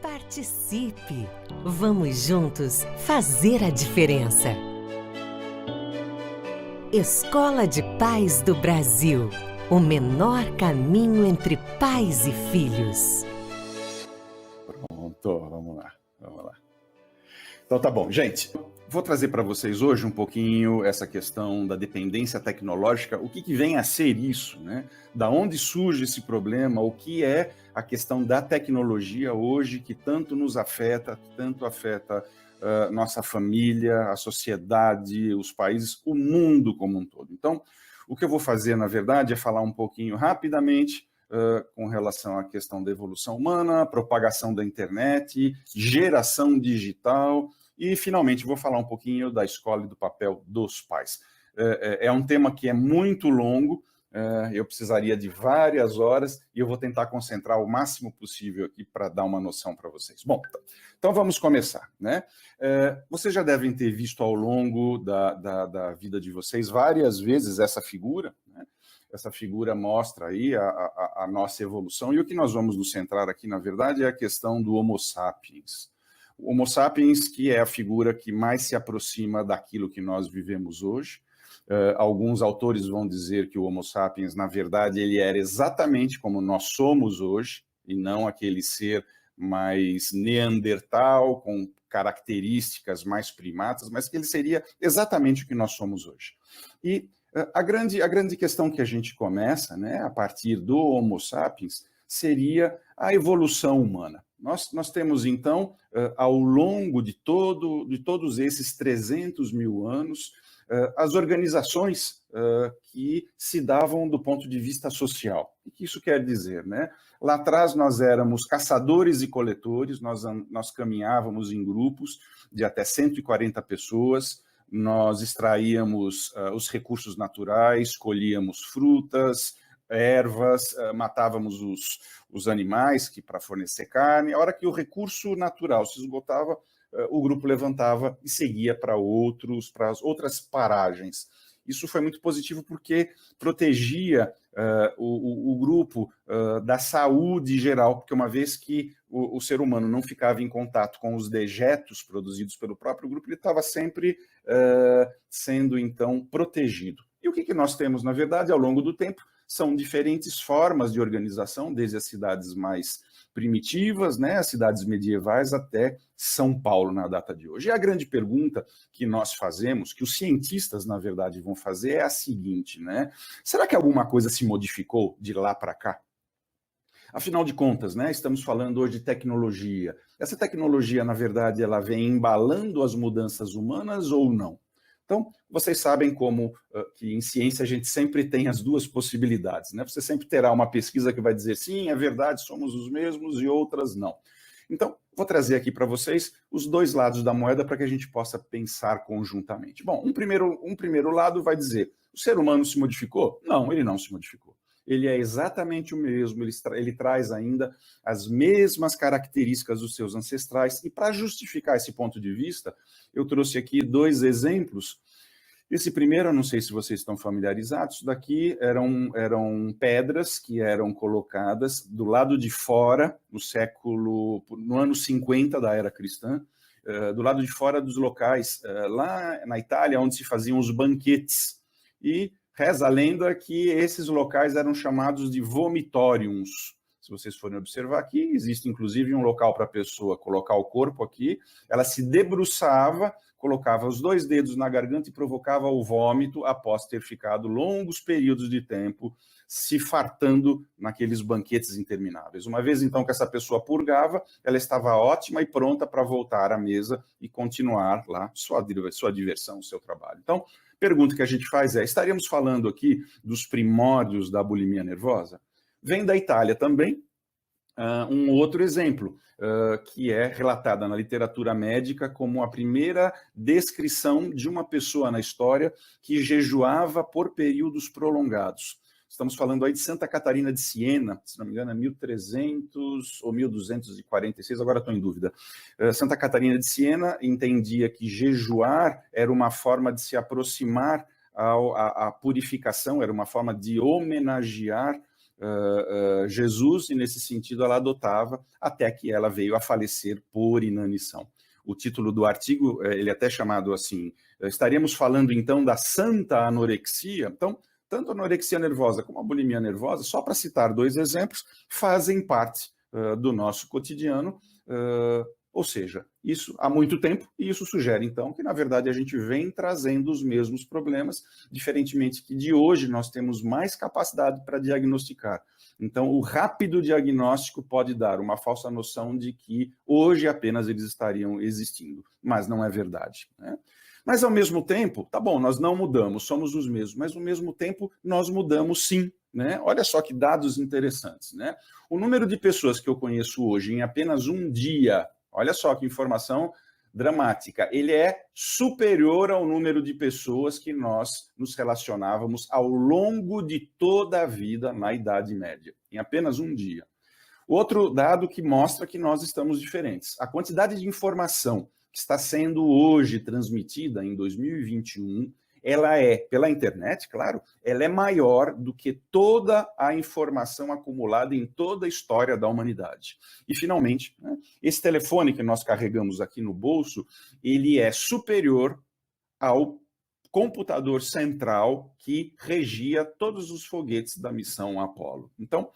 Participe! Vamos juntos fazer a diferença. Escola de Pais do Brasil. O menor caminho entre pais e filhos. Pronto, vamos lá. Então tá bom, gente. Vou trazer para vocês hoje um pouquinho essa questão da dependência tecnológica, o que vem a ser isso, né? Da onde surge esse problema, o que é a questão da tecnologia hoje que tanto nos afeta, tanto afeta nossa família, a sociedade, os países, o mundo como um todo. Então, o que eu vou fazer, na verdade, é falar um pouquinho rapidamente com relação à questão da evolução humana, propagação da internet, geração digital e, finalmente, vou falar um pouquinho da escola e do papel dos pais. É um tema que é muito longo, eu precisaria de várias horas e eu vou tentar concentrar o máximo possível aqui para dar uma noção para vocês. Bom, então vamos começar, né? Vocês já devem ter visto ao longo da vida de vocês várias vezes essa figura, né? Essa figura mostra aí a nossa evolução e o que nós vamos nos centrar aqui, na verdade, é a questão do Homo sapiens. O Homo sapiens, que é a figura que mais se aproxima daquilo que nós vivemos hoje. Alguns autores vão dizer que o Homo sapiens, na verdade, ele era exatamente como nós somos hoje, e não aquele ser mais neandertal, com características mais primatas, mas que ele seria exatamente o que nós somos hoje. E a grande questão que a gente começa, né, a partir do Homo sapiens, seria a evolução humana. Nós temos, então, ao longo de todos esses 300 mil anos, as organizações que se davam do ponto de vista social. O que isso quer dizer, né? Lá atrás nós éramos caçadores e coletores, nós caminhávamos em grupos de até 140 pessoas, nós extraíamos os recursos naturais, colhíamos frutas, ervas, matávamos os animais para fornecer carne. A hora que o recurso natural se esgotava, o grupo levantava e seguia para as outras paragens. Isso foi muito positivo porque protegia o grupo da saúde geral, porque uma vez que o ser humano não ficava em contato com os dejetos produzidos pelo próprio grupo, ele estava sempre sendo, então, protegido. E o que nós temos, na verdade, ao longo do tempo, são diferentes formas de organização, desde as cidades mais primitivas, né, as cidades medievais, até São Paulo na data de hoje. E a grande pergunta que nós fazemos, que os cientistas, na verdade, vão fazer, é a seguinte, né? Será que alguma coisa se modificou de lá para cá? Afinal de contas, né, estamos falando hoje de tecnologia. Essa tecnologia, na verdade, ela vem embalando as mudanças humanas ou não? Então, vocês sabem como que em ciência a gente sempre tem as duas possibilidades, né? Você sempre terá uma pesquisa que vai dizer sim, é verdade, somos os mesmos, e outras não. Então, vou trazer aqui para vocês os dois lados da moeda para que a gente possa pensar conjuntamente. Bom, um primeiro lado vai dizer, o ser humano se modificou? Não, ele não se modificou. Ele é exatamente o mesmo, ele traz ainda as mesmas características dos seus ancestrais, e para justificar esse ponto de vista, eu trouxe aqui dois exemplos. Esse primeiro, eu não sei se vocês estão familiarizados, isso daqui eram pedras que eram colocadas do lado de fora, no ano 50 da era cristã, do lado de fora dos locais, lá na Itália, onde se faziam os banquetes, e reza a lenda que esses locais eram chamados de vomitoriums. Se vocês forem observar aqui, existe inclusive um local para a pessoa colocar o corpo aqui, ela se debruçava, colocava os dois dedos na garganta e provocava o vômito após ter ficado longos períodos de tempo se fartando naqueles banquetes intermináveis. Uma vez, então, que essa pessoa purgava, ela estava ótima e pronta para voltar à mesa e continuar lá sua diversão, o seu trabalho. Então, pergunta que a gente faz é, estaríamos falando aqui dos primórdios da bulimia nervosa? Vem da Itália também, um outro exemplo, que é relatada na literatura médica como a primeira descrição de uma pessoa na história que jejuava por períodos prolongados. Estamos falando aí de Santa Catarina de Siena, se não me engano é 1300 ou 1246, agora estou em dúvida. Santa Catarina de Siena entendia que jejuar era uma forma de se aproximar à purificação, era uma forma de homenagear Jesus, e nesse sentido ela adotava, até que ela veio a falecer por inanição. O título do artigo, ele é até chamado assim, estaríamos falando então da santa anorexia. Então, tanto a anorexia nervosa como a bulimia nervosa, só para citar 2 exemplos, fazem parte do nosso cotidiano, ou seja, isso há muito tempo, e isso sugere, então, que, na verdade, a gente vem trazendo os mesmos problemas, diferentemente que de hoje nós temos mais capacidade para diagnosticar. Então, o rápido diagnóstico pode dar uma falsa noção de que hoje apenas eles estariam existindo, mas não é verdade, né? Mas, ao mesmo tempo, tá bom, nós não mudamos, somos os mesmos, mas, ao mesmo tempo, nós mudamos sim, né? Olha só que dados interessantes, né? O número de pessoas que eu conheço hoje em apenas um dia, olha só que informação dramática, ele é superior ao número de pessoas que nós nos relacionávamos ao longo de toda a vida na Idade Média, em apenas um dia. Outro dado que mostra que nós estamos diferentes. A quantidade de informação que está sendo hoje transmitida em 2021, ela é, pela internet, claro, ela é maior do que toda a informação acumulada em toda a história da humanidade. E, finalmente, né, esse telefone que nós carregamos aqui no bolso, ele é superior ao computador central que regia todos os foguetes da missão Apollo. Então,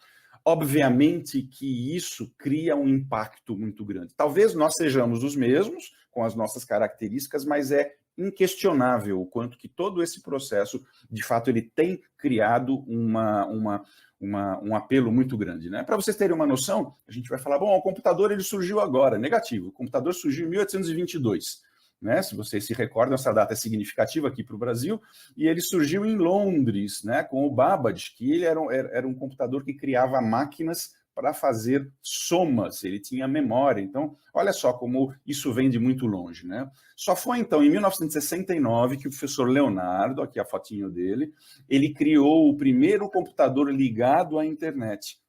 obviamente que isso cria um impacto muito grande. Talvez nós sejamos os mesmos, com as nossas características, mas é inquestionável o quanto que todo esse processo, de fato, ele tem criado um apelo muito grande, né? Para vocês terem uma noção, a gente vai falar, bom, o computador ele surgiu agora, negativo, o computador surgiu em 1822, né? Se vocês se recordam, essa data é significativa aqui para o Brasil, e ele surgiu em Londres, né, com o Babbage, que ele era um computador que criava máquinas para fazer somas, ele tinha memória. Então, olha só como isso vem de muito longe, né? Só foi, então, em 1969 que o professor Leonardo, aqui a fotinho dele, ele criou o primeiro computador ligado à internet.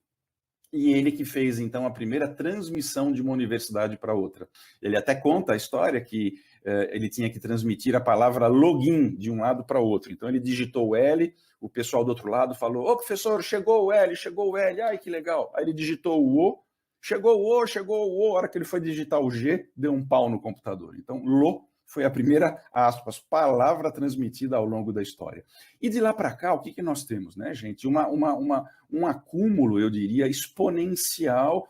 E ele que fez, então, a primeira transmissão de uma universidade para outra. Ele até conta a história que ele tinha que transmitir a palavra login de um lado para o outro. Então, ele digitou o L, o pessoal do outro lado falou, ô, professor, chegou o L, ai, que legal. Aí ele digitou o O, chegou o O, a hora que ele foi digitar o G, deu um pau no computador. Então, LO foi a primeira, aspas, palavra transmitida ao longo da história. E de lá para cá, o que nós temos, né, gente? Um acúmulo, eu diria, exponencial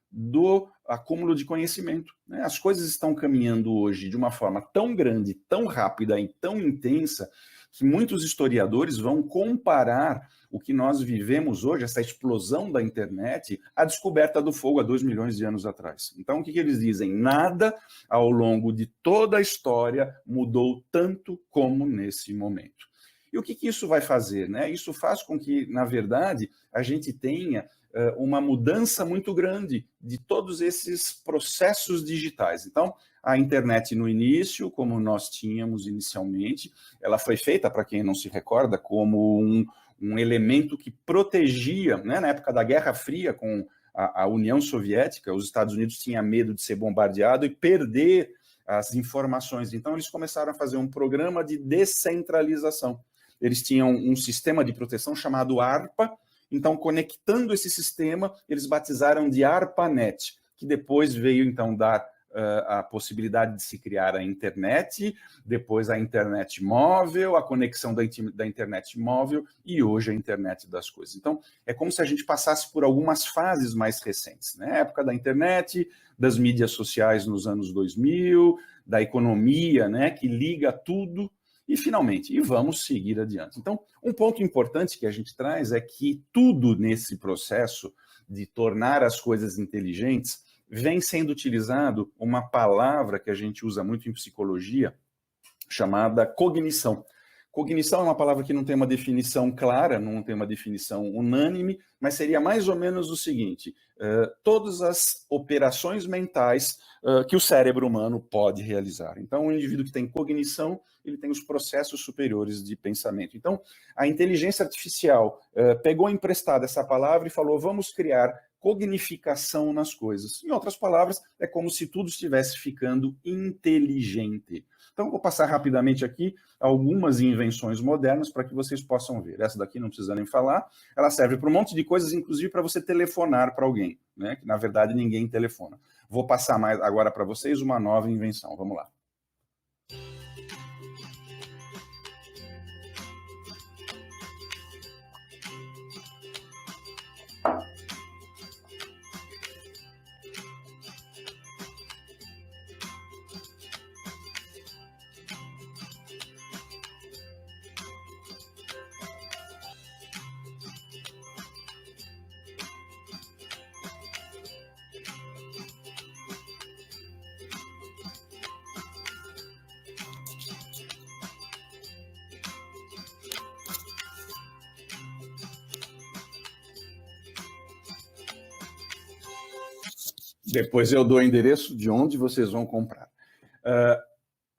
do acúmulo de conhecimento, né? As coisas estão caminhando hoje de uma forma tão grande, tão rápida e tão intensa, que muitos historiadores vão comparar o que nós vivemos hoje, essa explosão da internet, à descoberta do fogo há 2 milhões de anos atrás. Então, o que eles dizem? Nada ao longo de toda a história mudou tanto como nesse momento. E o que isso vai fazer, né? Isso faz com que, na verdade, a gente tenha uma mudança muito grande de todos esses processos digitais. Então, a internet no início, como nós tínhamos inicialmente, ela foi feita, para quem não se recorda, como um elemento que protegia, né, na época da Guerra Fria com a União Soviética, os Estados Unidos tinham medo de ser bombardeado e perder as informações. Então, eles começaram a fazer um programa de descentralização. Eles tinham um sistema de proteção chamado ARPA. Então, conectando esse sistema, eles batizaram de ARPANET, que depois veio, então, dar a possibilidade de se criar a internet, depois a internet móvel, a conexão da internet móvel e hoje a internet das coisas. Então, é como se a gente passasse por algumas fases mais recentes, né? A época da internet, das mídias sociais nos anos 2000, da economia, né, que liga tudo. E, finalmente, e vamos seguir adiante. Então, um ponto importante que a gente traz é que tudo nesse processo de tornar as coisas inteligentes vem sendo utilizado uma palavra que a gente usa muito em psicologia, chamada cognição. Cognição é uma palavra que não tem uma definição clara, não tem uma definição unânime, mas seria mais ou menos o seguinte, todas as operações mentais que o cérebro humano pode realizar. Então, o indivíduo que tem cognição, ele tem os processos superiores de pensamento. Então, a inteligência artificial pegou emprestada essa palavra e falou, vamos criar cognificação nas coisas. Em outras palavras, é como se tudo estivesse ficando inteligente. Então, vou passar rapidamente aqui algumas invenções modernas para que vocês possam ver. Essa daqui não precisa nem falar, ela serve para um monte de coisas, inclusive para você telefonar para alguém, né? Que na verdade ninguém telefona. Vou passar mais agora para vocês uma nova invenção. Vamos lá. Depois eu dou o endereço de onde vocês vão comprar.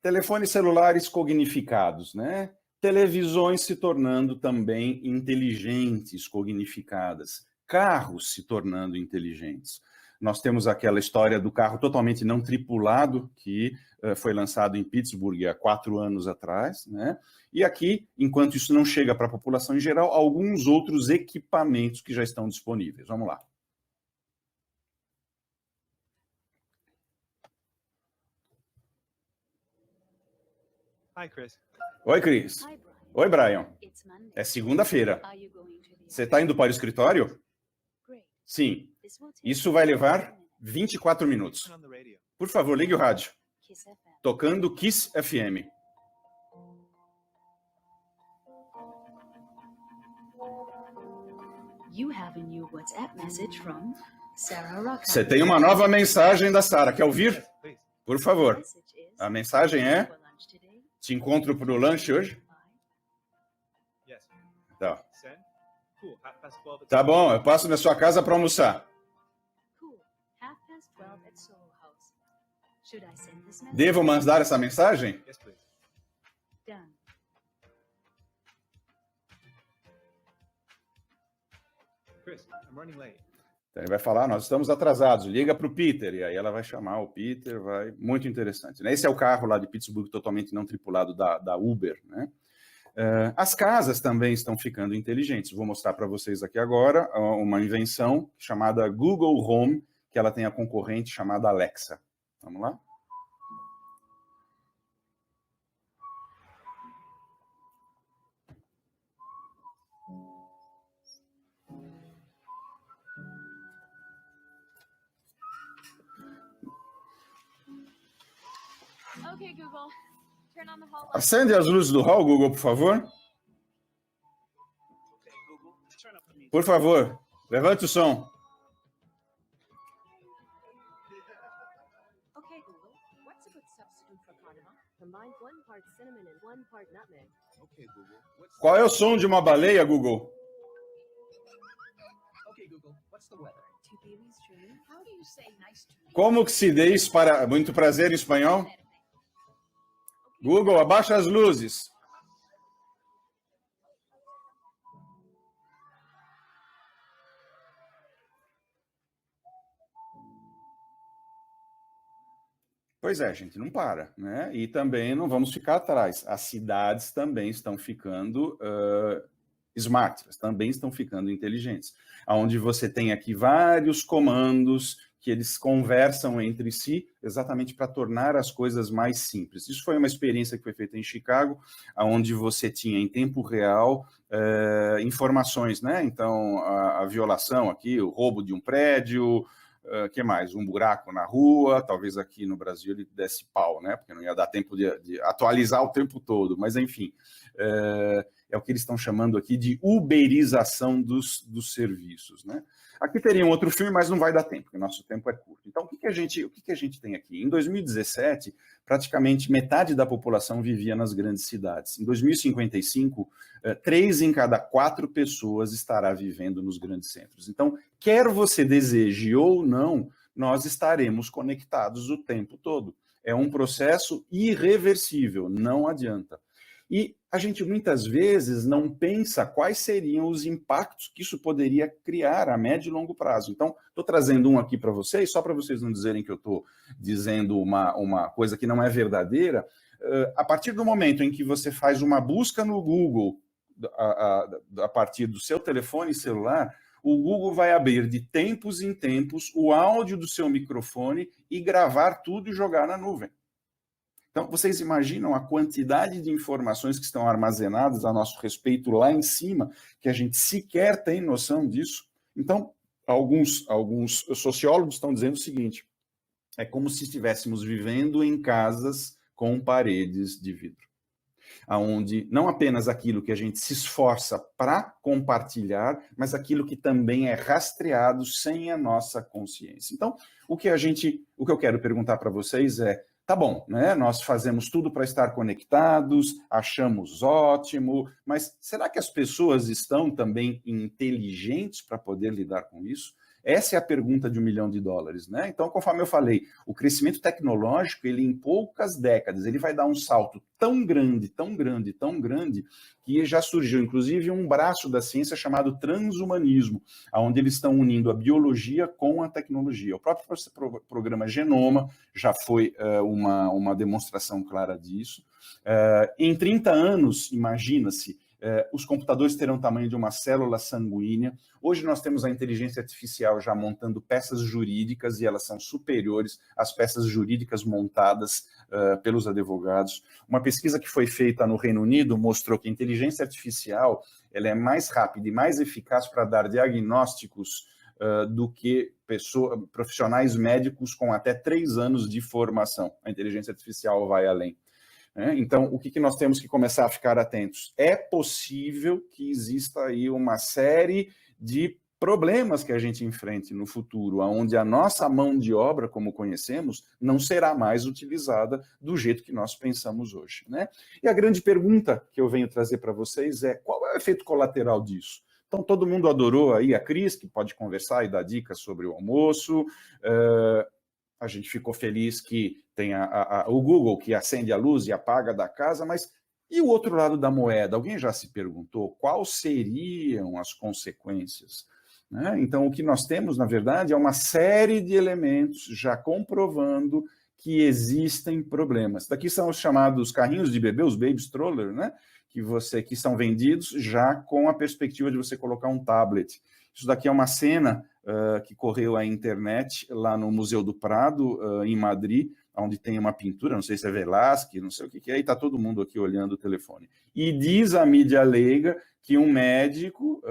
Telefones celulares cognificados, né? Televisões se tornando também inteligentes, cognificadas. Carros se tornando inteligentes. Nós temos aquela história do carro totalmente não tripulado, que foi lançado em Pittsburgh há 4 anos atrás, né? E aqui, enquanto isso não chega para a população em geral, alguns outros equipamentos que já estão disponíveis. Vamos lá. Hi, Chris. Oi, Cris. Oi, Brian. É segunda-feira. Você está indo para o escritório? Sim. Isso vai levar 24 minutos. Turn on the radio. Por favor, ligue o rádio. Tocando Kiss FM. You have a new WhatsApp message from Sarah Rock. Você tem uma nova mensagem da Sara. Quer ouvir? Please. Por favor. A mensagem é: te encontro para o lanche hoje? Yes. Tá. Send. Cool. 12:30. Tá bom, eu passo na sua casa para almoçar. Cool. 12:30 at Soho House. Should I send this message? Devo mandar essa mensagem? Yes, please. Done. Chris, I'm running late. Então, ele vai falar, nós estamos atrasados, liga para o Peter. E aí ela vai chamar o Peter, vai... Muito interessante, né? Esse é o carro lá de Pittsburgh, totalmente não tripulado da Uber, né? As casas também estão ficando inteligentes. Vou mostrar para vocês aqui agora uma invenção chamada Google Home, que ela tem a concorrente chamada Alexa. Vamos lá? Okay, Google. Turn on the hall light. Acende as luzes do hall, Google, por favor. Okay, Google, turn up the music. Por favor, levante o som. Okay, Google, what's a good substitute for cardamom? Combine 1 part cinnamon and 1 part nutmeg. Okay, Google, what's Qual é o som de uma baleia, Google? Okay, Google, what's the weather? Two babies dreaming. How do you say nice to me? Como que se diz para muito prazer em espanhol? Google, abaixa as luzes. Pois é, gente, não para, né? E também não vamos ficar atrás. As cidades também estão ficando smart, também estão ficando inteligentes. Onde você tem aqui vários comandos que eles conversam entre si exatamente para tornar as coisas mais simples. Isso foi uma experiência que foi feita em Chicago, onde você tinha em tempo real informações, né? Então, a violação aqui, o roubo de um prédio, que mais? Um buraco na rua, talvez aqui no Brasil ele desse pau, né? Porque não ia dar tempo de atualizar o tempo todo, mas enfim, é o que eles estão chamando aqui de uberização dos serviços, né? Aqui teria um outro filme, mas não vai dar tempo, porque o nosso tempo é curto. Então, o que a gente tem aqui? Em 2017, praticamente metade da população vivia nas grandes cidades. Em 2055, 3 em cada 4 pessoas estará vivendo nos grandes centros. Então, quer você deseje ou não, nós estaremos conectados o tempo todo. É um processo irreversível, não adianta. E a gente muitas vezes não pensa quais seriam os impactos que isso poderia criar a médio e longo prazo. Então, estou trazendo um aqui para vocês, só para vocês não dizerem que eu estou dizendo uma coisa que não é verdadeira. a partir do momento em que você faz uma busca no Google, a partir do seu telefone celular, o Google vai abrir de tempos em tempos o áudio do seu microfone e gravar tudo e jogar na nuvem. Então, vocês imaginam a quantidade de informações que estão armazenadas a nosso respeito lá em cima, que a gente sequer tem noção disso? Então, alguns sociólogos estão dizendo o seguinte: é como se estivéssemos vivendo em casas com paredes de vidro, onde não apenas aquilo que a gente se esforça para compartilhar, mas aquilo que também é rastreado sem a nossa consciência. Então, o que eu quero perguntar para vocês é: tá bom, né? Nós fazemos tudo para estar conectados, achamos ótimo, mas será que as pessoas estão também inteligentes para poder lidar com isso? Essa é a pergunta de $1 milhão, né? Então, conforme eu falei, o crescimento tecnológico, ele em poucas décadas, ele vai dar um salto tão grande, tão grande, tão grande, que já surgiu, inclusive, um braço da ciência chamado transhumanismo, onde eles estão unindo a biologia com a tecnologia. O próprio programa Genoma já foi uma demonstração clara disso. Em 30 anos, imagina-se, os computadores terão o tamanho de uma célula sanguínea. Hoje nós temos a inteligência artificial já montando peças jurídicas e elas são superiores às peças jurídicas montadas pelos advogados. Uma pesquisa que foi feita no Reino Unido mostrou que a inteligência artificial ela é mais rápida e mais eficaz para dar diagnósticos do que profissionais médicos com até 3 anos de formação. A inteligência artificial vai além. Então, o que nós temos que começar a ficar atentos? É possível que exista aí uma série de problemas que a gente enfrente no futuro, onde a nossa mão de obra, como conhecemos, não será mais utilizada do jeito que nós pensamos hoje, né? E a grande pergunta que eu venho trazer para vocês é: qual é o efeito colateral disso? Então, todo mundo adorou aí a Cris, que pode conversar e dar dicas sobre o almoço. A gente ficou feliz que tem o Google que acende a luz e apaga da casa, mas e o outro lado da moeda? Alguém já se perguntou quais seriam as consequências? Né? Então, o que nós temos, na verdade, é uma série de elementos já comprovando que existem problemas. Daqui são os chamados carrinhos de bebê, os baby stroller, né? que são vendidos já com a perspectiva de você colocar um tablet. Isso daqui é uma cena que correu à internet lá no Museu do Prado, em Madrid, onde tem uma pintura, não sei se é Velázquez, não sei o que é, e está todo mundo aqui olhando o telefone. E diz a mídia leiga que um médico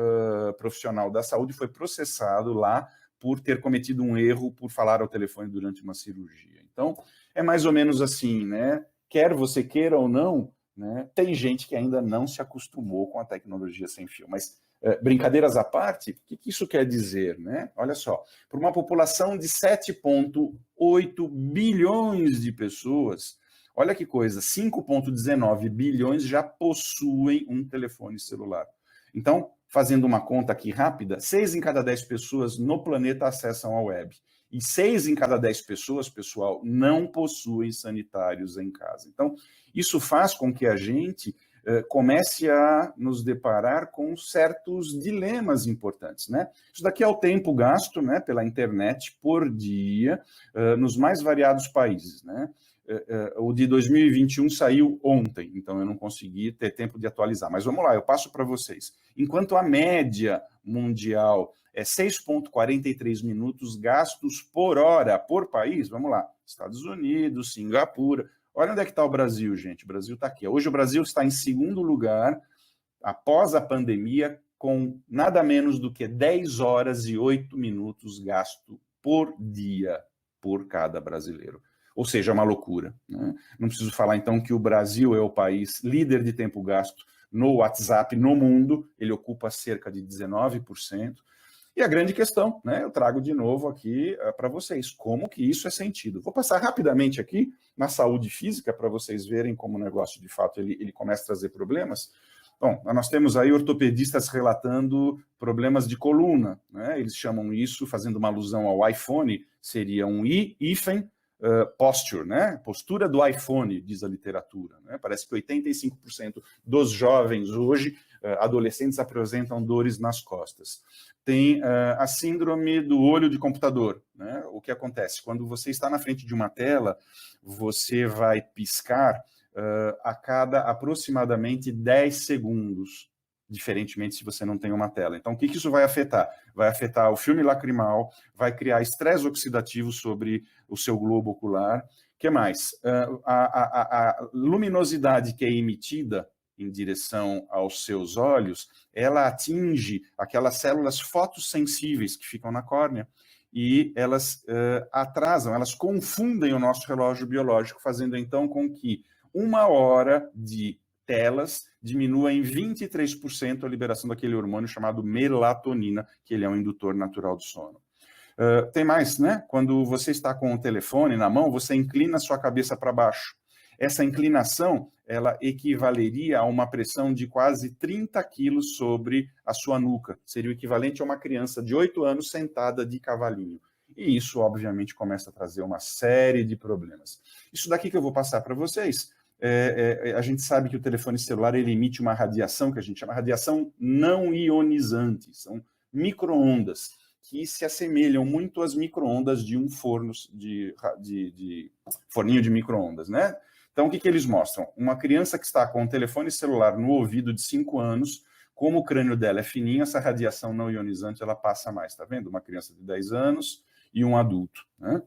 profissional da saúde foi processado lá por ter cometido um erro por falar ao telefone durante uma cirurgia. Então, é mais ou menos assim, né? Quer você queira ou não, né? Tem gente que ainda não se acostumou com a tecnologia sem fio, mas brincadeiras à parte, o que isso quer dizer, né? Olha só, por uma população de 7,8 bilhões de pessoas, olha que coisa, 5,19 bilhões já possuem um telefone celular. Então, fazendo uma conta aqui rápida, 6 em cada 10 pessoas no planeta acessam a web. E 6 em cada 10 pessoas, pessoal, não possuem sanitários em casa. Então, isso faz com que a gente comece a nos deparar com certos dilemas importantes, né? Isso daqui é o tempo gasto, né, pela internet por dia nos mais variados países, né? O de 2021 saiu ontem, então eu não consegui ter tempo de atualizar. Mas vamos lá, eu passo para vocês. Enquanto a média mundial é 6,43 minutos gastos por hora por país, vamos lá, Estados Unidos, Singapura. Olha onde é que está o Brasil, gente. O Brasil está aqui. Hoje o Brasil está em segundo lugar, após a pandemia, com nada menos do que 10 horas e 8 minutos gasto por dia por cada brasileiro. Ou seja, é uma loucura, né? Não preciso falar, então, que o Brasil é o país líder de tempo gasto no WhatsApp no mundo. Ele ocupa cerca de 19%. E a grande questão, né, eu trago de novo aqui para vocês, como que isso é sentido. Vou passar rapidamente aqui na saúde física para vocês verem como o negócio, de fato, ele começa a trazer problemas. Bom, nós temos aí ortopedistas relatando problemas de coluna, né? Eles chamam isso, fazendo uma alusão ao iPhone, seria um hífen posture, né? Postura do iPhone, diz a literatura, né? Parece que 85% dos jovens hoje, adolescentes, apresentam dores nas costas. Tem a síndrome do olho de computador, né? O que acontece? Quando você está na frente de uma tela, você vai piscar a cada aproximadamente 10 segundos, diferentemente se você não tem uma tela. Então, o que isso vai afetar? Vai afetar o filme lacrimal, vai criar estresse oxidativo sobre o seu globo ocular. O que mais? A luminosidade que é emitida em direção aos seus olhos, ela atinge aquelas células fotossensíveis que ficam na córnea e elas atrasam, elas confundem o nosso relógio biológico, fazendo então com que 1 hora de telas diminua em 23% a liberação daquele hormônio chamado melatonina, que ele é um indutor natural do sono. Tem mais, né? Quando você está com o telefone na mão, você inclina a sua cabeça para baixo. Essa inclinação, ela equivaleria a uma pressão de quase 30 quilos sobre a sua nuca. Seria o equivalente a uma criança de 8 anos sentada de cavalinho. E isso, obviamente, começa a trazer uma série de problemas. Isso daqui que eu vou passar para vocês, a gente sabe que o telefone celular ele emite uma radiação que a gente chama de radiação não ionizante. São micro-ondas que se assemelham muito às micro-ondas de um forno de forninho de micro-ondas, né? Então, o que eles mostram? Uma criança que está com um telefone celular no ouvido de 5 anos, como o crânio dela é fininho, essa radiação não ionizante ela passa mais, tá vendo? Uma criança de 10 anos e um adulto, né?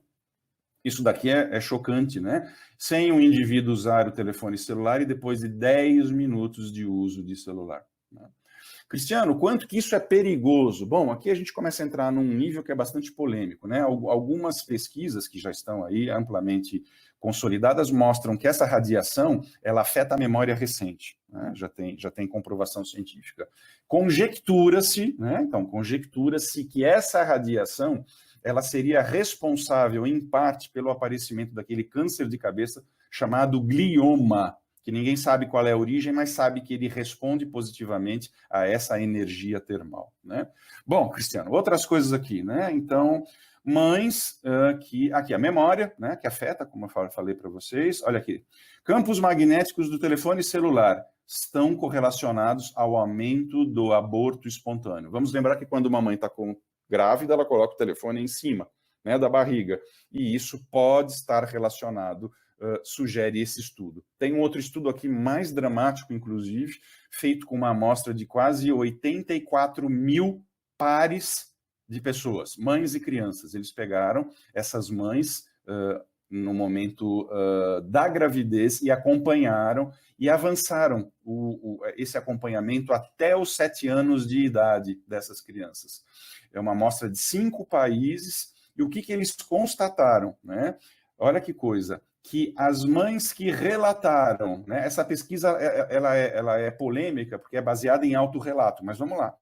Isso daqui é chocante, né? Sem um indivíduo usar o telefone celular e depois de 10 minutos de uso de celular, né? Cristiano, quanto que isso é perigoso? Bom, aqui a gente começa a entrar num nível que é bastante polêmico, né? Algumas pesquisas que já estão aí amplamente consolidadas mostram que essa radiação, ela afeta a memória recente, né? Já tem comprovação científica. Conjectura-se, né? Então, conjectura-se que essa radiação, ela seria responsável, em parte, pelo aparecimento daquele câncer de cabeça chamado glioma, que ninguém sabe qual é a origem, mas sabe que ele responde positivamente a essa energia termal, né? Bom, Cristiano, outras coisas aqui, né? Então, mães aqui a memória, né, que afeta, como eu falei para vocês. Olha aqui, campos magnéticos do telefone celular estão correlacionados ao aumento do aborto espontâneo. Vamos lembrar que quando uma mãe está grávida, ela coloca o telefone em cima, né, da barriga, e isso pode estar relacionado, sugere esse estudo. Tem um outro estudo aqui mais dramático, inclusive, feito com uma amostra de quase 84 mil pares de pessoas, mães e crianças. Eles pegaram essas mães no momento da gravidez e acompanharam e avançaram esse acompanhamento até os 7 anos de idade dessas crianças. É uma amostra de 5 países, e o que eles constataram, né? Olha que coisa, que as mães que relataram, né? Essa pesquisa ela é polêmica porque é baseada em autorrelato, mas vamos lá.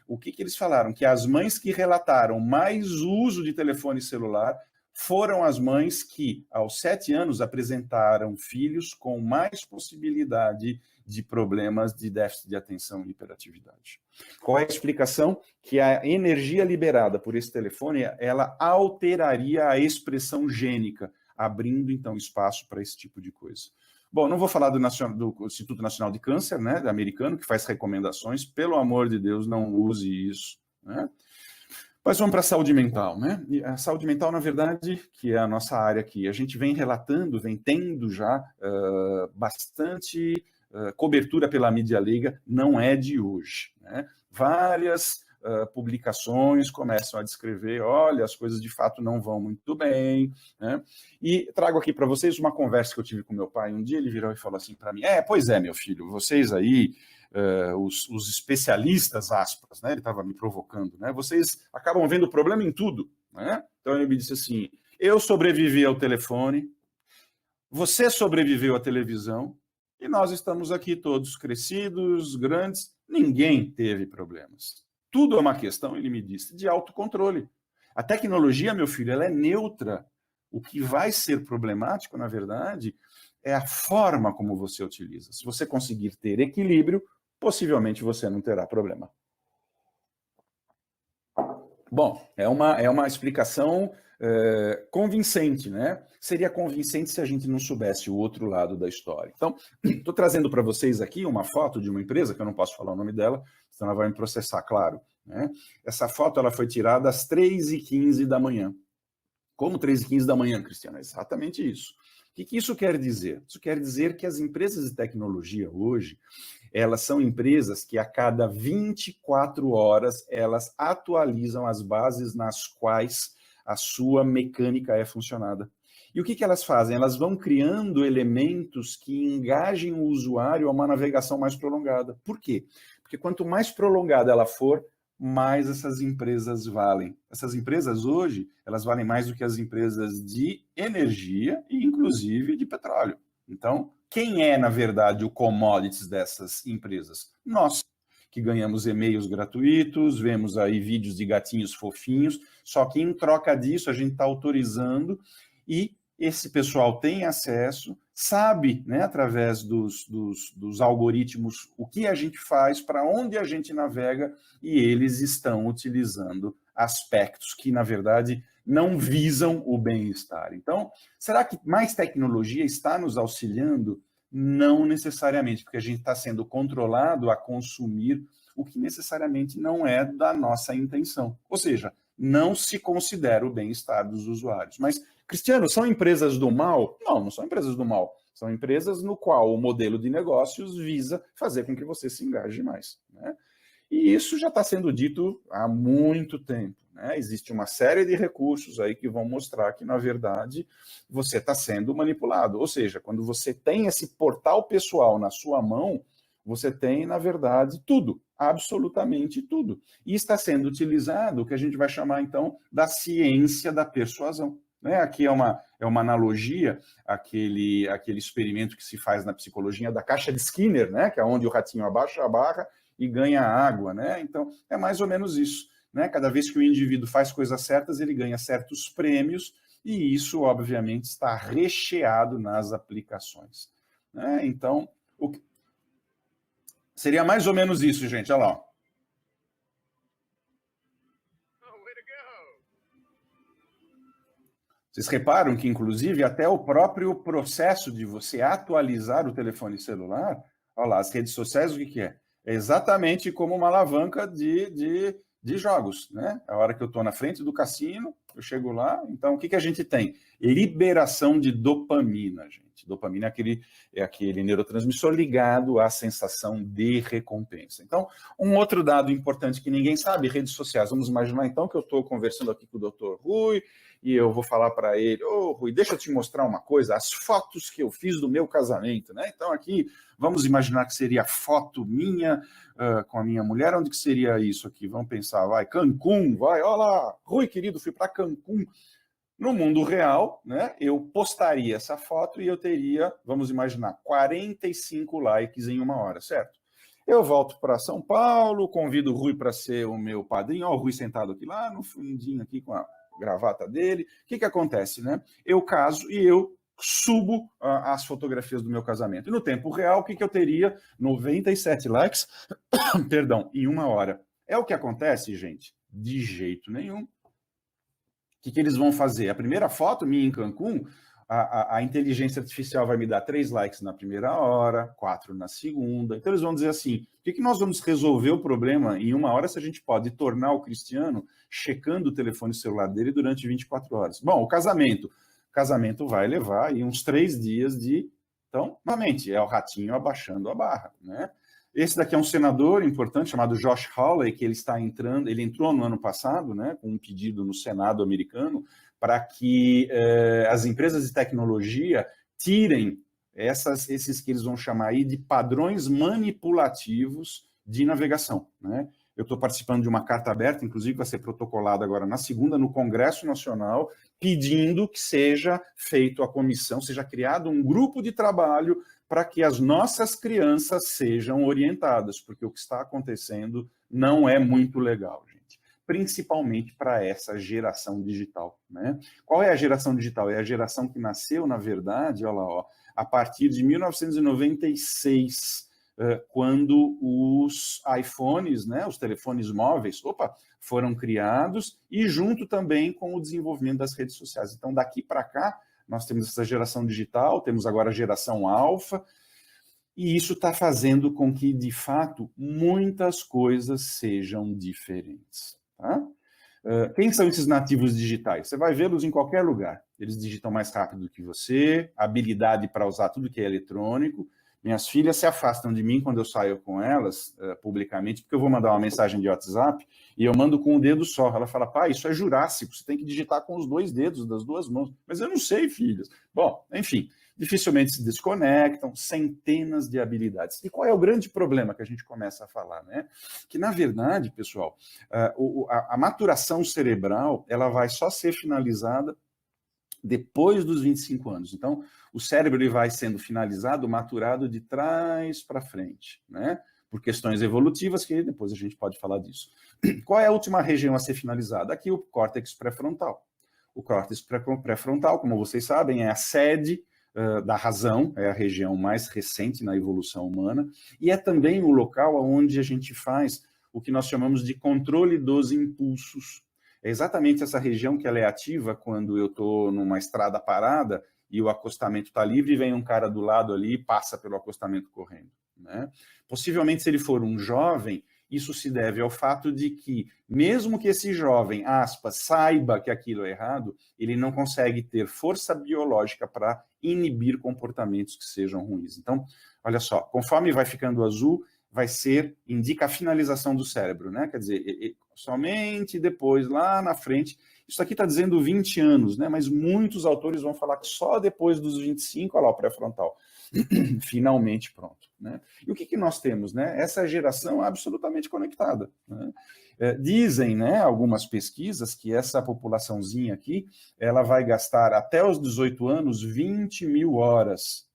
O que eles falaram? Que as mães que relataram mais uso de telefone celular foram as mães que, aos 7 anos, apresentaram filhos com mais possibilidade de problemas de déficit de atenção e hiperatividade. Qual é a explicação? Que a energia liberada por esse telefone, ela alteraria a expressão gênica, abrindo, então, espaço para esse tipo de coisa. Bom, não vou falar do Instituto Nacional de Câncer, né, americano, que faz recomendações. Pelo amor de Deus, não use isso, né? Mas vamos para a saúde mental, né? E a saúde mental, na verdade, que é a nossa área aqui, a gente vem relatando, vem tendo já bastante cobertura pela mídia leiga, não é de hoje, né? Várias publicações começam a descrever, olha, as coisas de fato não vão muito bem, né? E trago aqui para vocês uma conversa que eu tive com meu pai um dia. Ele virou e falou assim para mim, pois é, meu filho, vocês aí, os especialistas, aspas, né? Ele estava me provocando, né? Vocês acabam vendo o problema em tudo, né? Então ele me disse assim, eu sobrevivi ao telefone, você sobreviveu à televisão, e nós estamos aqui todos crescidos, grandes, ninguém teve problemas. Tudo é uma questão, ele me disse, de autocontrole. A tecnologia, meu filho, ela é neutra. O que vai ser problemático, na verdade, é a forma como você utiliza. Se você conseguir ter equilíbrio, possivelmente você não terá problema. Bom, é uma explicação convincente, né? Seria convincente se a gente não soubesse o outro lado da história. Então, estou trazendo para vocês aqui uma foto de uma empresa, que eu não posso falar o nome dela, senão ela vai me processar, claro, né? Essa foto ela foi tirada às 3h15 da manhã. Como 3h15 da manhã, Cristiano? É exatamente isso. O que isso quer dizer? Isso quer dizer que as empresas de tecnologia hoje, elas são empresas que a cada 24 horas elas atualizam as bases nas quais a sua mecânica é funcionada. E o que elas fazem? Elas vão criando elementos que engajem o usuário a uma navegação mais prolongada. Por quê? Porque quanto mais prolongada ela for, mais essas empresas valem. Essas empresas hoje, elas valem mais do que as empresas de energia e, inclusive, de petróleo. Então, quem é, na verdade, o commodities dessas empresas? Nós, que ganhamos e-mails gratuitos, vemos aí vídeos de gatinhos fofinhos, só que em troca disso a gente está autorizando e esse pessoal tem acesso, sabe, né, através dos algoritmos, o que a gente faz, para onde a gente navega, e eles estão utilizando aspectos que, na verdade, não visam o bem-estar. Então, será que mais tecnologia está nos auxiliando? Não necessariamente, porque a gente está sendo controlado a consumir o que necessariamente não é da nossa intenção. Ou seja, não se considera o bem-estar dos usuários. Mas, Cristiano, são empresas do mal? Não, não são empresas do mal. São empresas no qual o modelo de negócios visa fazer com que você se engaje mais, né? E isso já está sendo dito há muito tempo, né? Existe uma série de recursos aí que vão mostrar que, na verdade, você está sendo manipulado. Ou seja, quando você tem esse portal pessoal na sua mão, você tem, na verdade, tudo, absolutamente tudo. E está sendo utilizado o que a gente vai chamar, então, da ciência da persuasão. Né? Aqui é uma analogia àquele experimento que se faz na psicologia da caixa de Skinner, né? Que é onde o ratinho abaixa a barra e ganha água, né? Então, é mais ou menos isso, né? Cada vez que o indivíduo faz coisas certas, ele ganha certos prêmios, e isso, obviamente, está recheado nas aplicações, né? Então, seria mais ou menos isso, gente, olha lá. Ó. Vocês reparam que, inclusive, até o próprio processo de você atualizar o telefone celular, olha lá, as redes sociais, o que é? É exatamente como uma alavanca de jogos, né? A hora que eu estou na frente do cassino, eu chego lá, então o que a gente tem? Liberação de dopamina, gente. Dopamina é aquele neurotransmissor ligado à sensação de recompensa. Então, um outro dado importante que ninguém sabe, redes sociais. Vamos imaginar, então, que eu estou conversando aqui com o Dr. Rui, e eu vou falar para ele, Rui, deixa eu te mostrar uma coisa, as fotos que eu fiz do meu casamento, né? Então aqui, vamos imaginar que seria foto minha com a minha mulher, onde que seria isso aqui? Vamos pensar, vai, Cancún, vai, olha lá, Rui, querido, fui para Cancún. No mundo real, né, eu postaria essa foto e eu teria, vamos imaginar, 45 likes em 1 hora, certo? Eu volto para São Paulo, convido o Rui para ser o meu padrinho, ó, o Rui sentado aqui lá no fundinho aqui com a gravata dele. O que acontece, né? Eu caso e eu subo as fotografias do meu casamento. E no tempo real, o que eu teria? 97 likes, perdão, em 1 hora. É o que acontece, gente? De jeito nenhum. O que eles vão fazer? A primeira foto minha em Cancún, a inteligência artificial vai me dar 3 likes na primeira hora, 4 na segunda. Então eles vão dizer assim, por que nós vamos resolver o problema em 1 hora se a gente pode tornar o Cristiano checando o telefone celular dele durante 24 horas? Bom, o casamento vai levar aí uns 3 dias de... Então, novamente, é o ratinho abaixando a barra, né? Esse daqui é um senador importante chamado Josh Hawley, que ele entrou no ano passado, né, com um pedido no Senado americano para que as empresas de tecnologia tirem esses que eles vão chamar aí de padrões manipulativos de navegação, né? Eu estou participando de uma carta aberta, inclusive vai ser protocolada agora na segunda, no Congresso Nacional, pedindo que seja feito a comissão, seja criado um grupo de trabalho para que as nossas crianças sejam orientadas, porque o que está acontecendo não é muito legal, gente. Principalmente para essa geração digital, né? Qual é a geração digital? É a geração que nasceu, na verdade, olha lá, ó, a partir de 1996, quando os iPhones, né, os telefones móveis, foram criados, e junto também com o desenvolvimento das redes sociais. Então, daqui para cá, nós temos essa geração digital, temos agora a geração alfa, e isso está fazendo com que, de fato, muitas coisas sejam diferentes. Tá? Quem são esses nativos digitais? Você vai vê-los em qualquer lugar. Eles digitam mais rápido que você, habilidade para usar tudo que é eletrônico. Minhas filhas se afastam de mim quando eu saio com elas, publicamente, porque eu vou mandar uma mensagem de WhatsApp e eu mando com um dedo só. Ela fala, pai, isso é jurássico, você tem que digitar com os 2 dedos das 2 mãos. Mas eu não sei, filhos. Bom, enfim, dificilmente se desconectam, centenas de habilidades. E qual é o grande problema que a gente começa a falar, né? Que, na verdade, pessoal, a maturação cerebral, ela vai só ser finalizada depois dos 25 anos. Então, o cérebro ele vai sendo finalizado, maturado de trás para frente, né? Por questões evolutivas, que depois a gente pode falar disso. Qual é a última região a ser finalizada? Aqui, o córtex pré-frontal. O córtex pré-frontal, como vocês sabem, é a sede da razão, é a região mais recente na evolução humana, e é também o local onde a gente faz o que nós chamamos de controle dos impulsos. É exatamente essa região que ela é ativa quando eu estou numa estrada parada e o acostamento está livre e vem um cara do lado ali e passa pelo acostamento correndo, né? Possivelmente, se ele for um jovem, isso se deve ao fato de que, mesmo que esse jovem, aspas, saiba que aquilo é errado, ele não consegue ter força biológica para inibir comportamentos que sejam ruins. Então, olha só, conforme vai ficando azul, indica a finalização do cérebro, né? Quer dizer, somente depois, lá na frente, isso aqui está dizendo 20 anos, né? Mas muitos autores vão falar que só depois dos 25, olha lá o pré-frontal, finalmente pronto, né? E o que nós temos, né? Essa geração absolutamente conectada, né? Dizem, né, algumas pesquisas que essa populaçãozinha aqui, ela vai gastar até os 18 anos 20 mil horas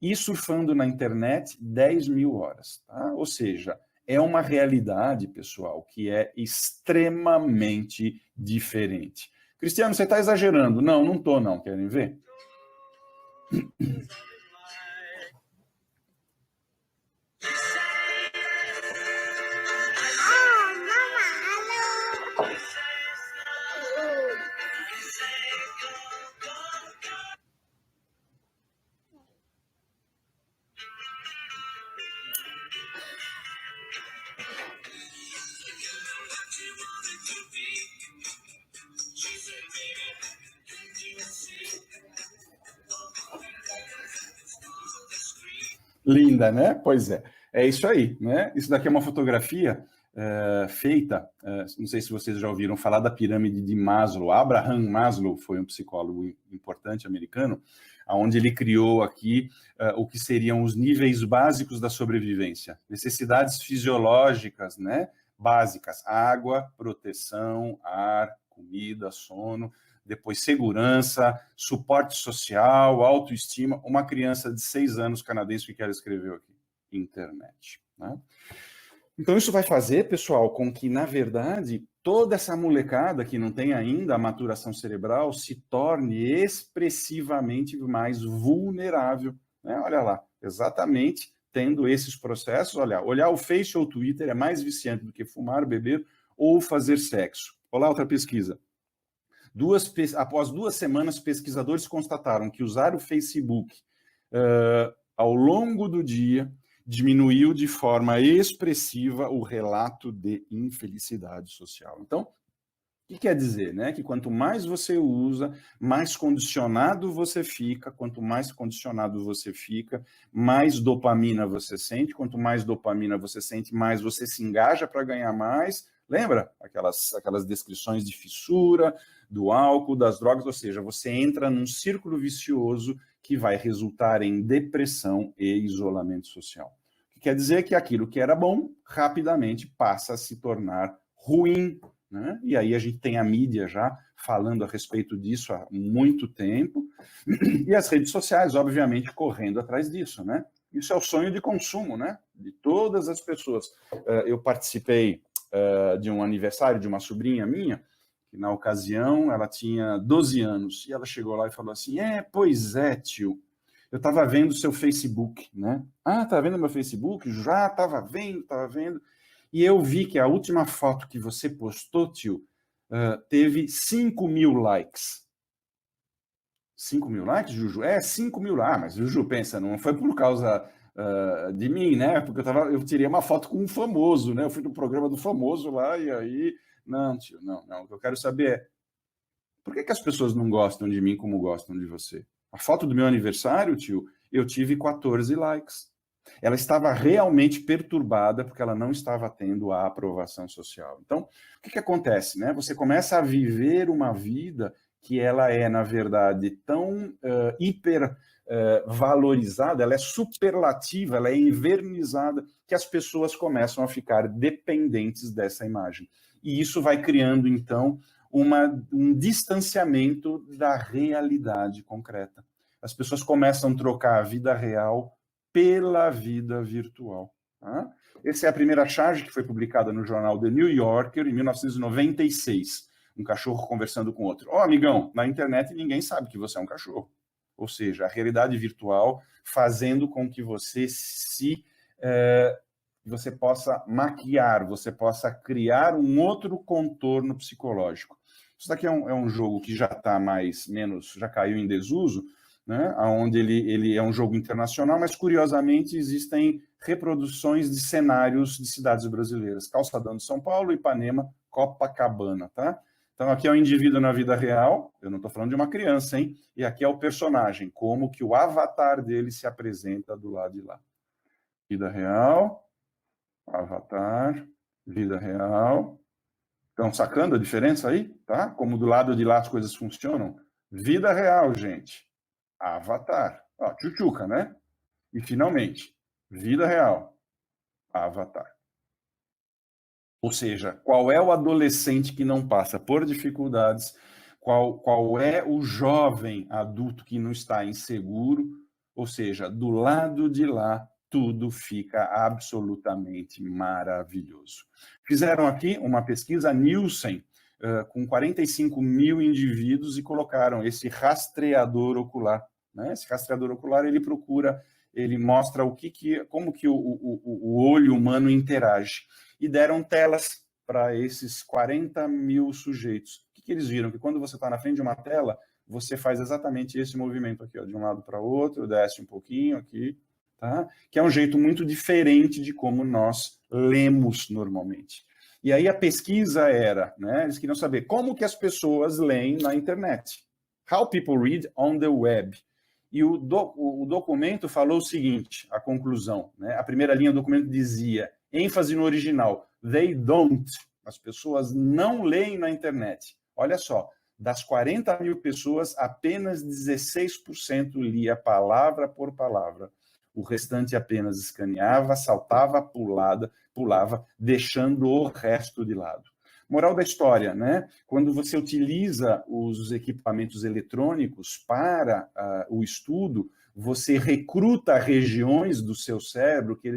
e surfando na internet 10 mil horas, tá? Ou seja, é uma realidade, pessoal, que é extremamente diferente. Cristiano, você está exagerando. Não, não estou, não. Querem ver? Linda, né? Pois é. É isso aí, né? Isso daqui é uma fotografia feita, não sei se vocês já ouviram falar da pirâmide de Maslow. Abraham Maslow foi um psicólogo importante americano, onde ele criou aqui o que seriam os níveis básicos da sobrevivência. Necessidades fisiológicas, né? Básicas: água, proteção, ar, comida, sono. Depois segurança, suporte social, autoestima. Uma criança de 6 anos canadense, que ela escreveu aqui? Internet, né? Então isso vai fazer, pessoal, com que, na verdade, toda essa molecada que não tem ainda a maturação cerebral se torne expressivamente mais vulnerável, né? Olha lá, exatamente tendo esses processos. Olhar o Face ou o Twitter é mais viciante do que fumar, beber ou fazer sexo. Olha lá outra pesquisa. Após 2 semanas, pesquisadores constataram que usar o Facebook ao longo do dia diminuiu de forma expressiva o relato de infelicidade social. Então, o que quer dizer, né? Que quanto mais você usa, mais condicionado você fica. Quanto mais condicionado você fica, mais dopamina você sente. Quanto mais dopamina você sente, mais você se engaja para ganhar mais. Lembra? Aquelas descrições de fissura, do álcool, das drogas, ou seja, você entra num círculo vicioso que vai resultar em depressão e isolamento social. O que quer dizer que aquilo que era bom, rapidamente passa a se tornar ruim, né? E aí a gente tem a mídia já falando a respeito disso há muito tempo, e as redes sociais, obviamente, correndo atrás disso, né? Isso é o sonho de consumo, né? De todas as pessoas. Eu participei de um aniversário de uma sobrinha minha, que na ocasião ela tinha 12 anos, e ela chegou lá e falou assim: pois é, tio, eu estava vendo o seu Facebook, né? Ah, tá vendo meu Facebook? Já estava vendo, e eu vi que a última foto que você postou, tio, teve 5 mil likes. 5 mil likes, Juju? 5 mil likes. Mas, Juju, pensa, não foi por causa de mim, né? Porque eu tirei uma foto com um famoso, né? Eu fui no programa do famoso lá, e aí Não, tio, não. O que eu quero saber é, por que as pessoas não gostam de mim como gostam de você? A foto do meu aniversário, tio, eu tive 14 likes. Ela estava realmente perturbada porque ela não estava tendo a aprovação social. Então, o que acontece, né? Você começa a viver uma vida que ela é, na verdade, tão hiper valorizada, ela é superlativa, ela é envernizada, que as pessoas começam a ficar dependentes dessa imagem. E isso vai criando, então, um distanciamento da realidade concreta. As pessoas começam a trocar a vida real pela vida virtual. Tá? Essa é a primeira charge que foi publicada no jornal The New Yorker em 1996. Um cachorro conversando com outro. Ó, amigão, na internet ninguém sabe que você é um cachorro. Ou seja, a realidade virtual fazendo com que você você possa maquiar, você possa criar um outro contorno psicológico. Isso daqui é um jogo que já está já caiu em desuso, né? Onde ele é um jogo internacional, mas curiosamente existem reproduções de cenários de cidades brasileiras. Calçadão de São Paulo, Ipanema, Copacabana, tá? Então aqui é o indivíduo na vida real, eu não estou falando de uma criança, hein? E aqui é o personagem, como que o avatar dele se apresenta do lado de lá. Vida real, avatar, vida real. Estão sacando a diferença aí? Tá? Como do lado de lá as coisas funcionam? Vida real, gente. Avatar. Ó, tchutchuca, né? E, finalmente, vida real. Avatar. Ou seja, qual é o adolescente que não passa por dificuldades? Qual é o jovem adulto que não está inseguro? Ou seja, do lado de lá, tudo fica absolutamente maravilhoso. Fizeram aqui uma pesquisa Nielsen, com 45 mil indivíduos e colocaram esse rastreador ocular. Né? Esse rastreador ocular, ele mostra como que o olho humano interage. E deram telas para esses 40 mil sujeitos. O que eles viram? Que quando você está na frente de uma tela, você faz exatamente esse movimento aqui, ó, de um lado para o outro, desce um pouquinho aqui, tá? Que é um jeito muito diferente de como nós lemos normalmente. E aí a pesquisa era, né, eles queriam saber como que as pessoas leem na internet. How people read on the web. E o documento falou o seguinte, a conclusão, né? A primeira linha do documento dizia, ênfase no original, they don't. As pessoas não leem na internet. Olha só, das 40 mil pessoas, apenas 16% lia palavra por palavra. O restante apenas escaneava, saltava, pulava, deixando o resto de lado. Moral da história, né? Quando você utiliza os equipamentos eletrônicos para o estudo, você recruta regiões do seu cérebro que